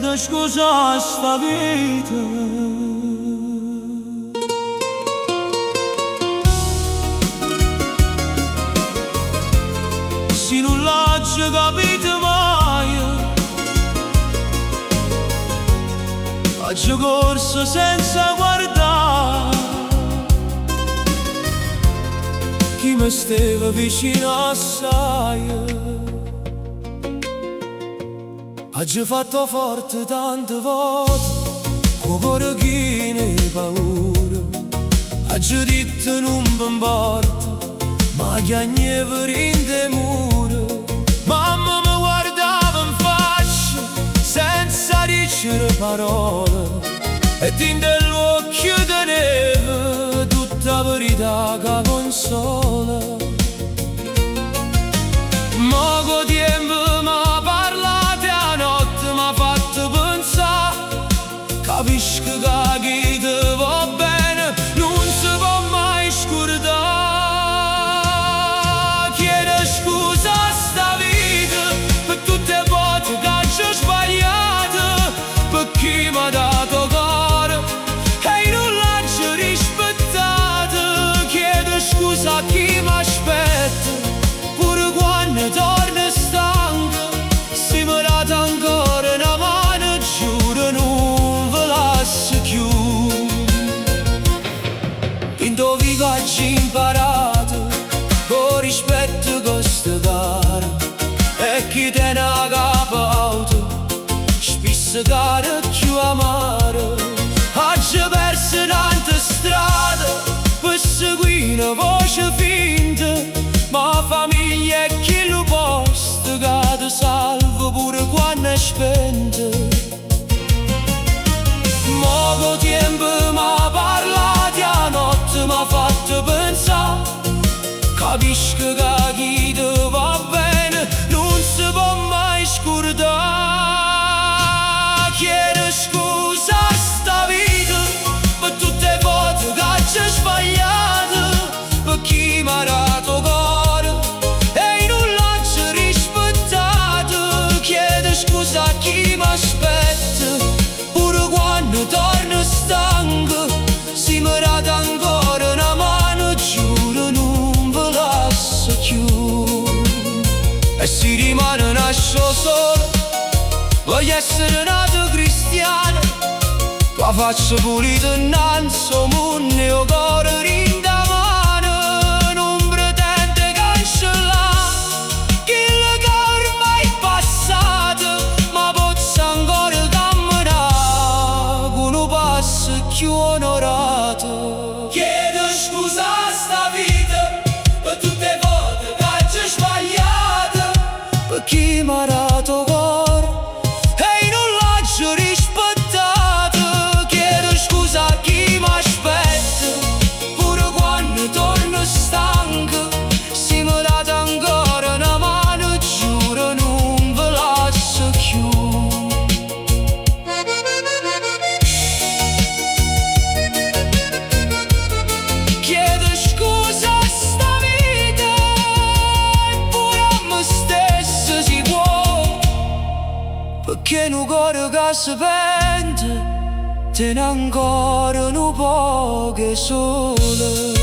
chiedo scusa a sta vita. Se non l'ho capito mai, ho corso senza guardare chi mi stava vicino assai. Ho fatto forte tante volte, con chi ne paura. Ho detto non mi importa, ma che ogni verinte muro. Mamma mi guardava in faccia, senza dicere parole, e nell'occhio teneva tutta la verità che consola. Mogo tempo m'ha parlato a notte, m'ha fatto pensare. Capisco che chi ti va bene non si può mai scordare. Chiedo scusa a sta vita per tutte le volte che ho sbagliato, per chi mi ha dato cuore e non l'ho rispettato. Chiedo scusa a chi mi aspetta, pure quando torno stanco. Se mi date ancora una mano, giuro non ve lascio più. In dove ho imparato con rispetto questo caro, e chi te ne ha capato spesso cara più amaro. Ho perso tante strade per seguire una voce finta, ma famiglia è chi lo posto che ti salva pure quando è spenta. Mogo tempo m'ha parlato a notte, m'ha fatto pensare. Capisco che chi ti va bene non si può mai scordare. Chiedo scusa a sta vita per tutte le volte che ho sbagliato, per chi mi ha dato cuore e non l'ho rispettato. Chiedo scusa a chi mi aspetta, pure quando torno stanco. Se mi date ancora una mano, giuro non ve lascio più. E se rimane nasco solo, voglio essere nato cristiano. La faccia pulita innanzi al mondo e il cuore rinda mano. Non pretende cancellare quello che ormai è passato, ma posso ancora camminare con un passo più onorato. Chiedo scusa a sta vita per tutte le volte che ho sbagliato, per chi mi ha dato cuore e non l'ho rispettato. Chiedo scusa a chi mi aspetta, pure quando torno stanco. Se mi date ancora una mano, giuro non ve lascio più. Chiedo scusa a sta vita, pure a me stesso si può, perché un cuore che si pente tiene ancora un po' che sole.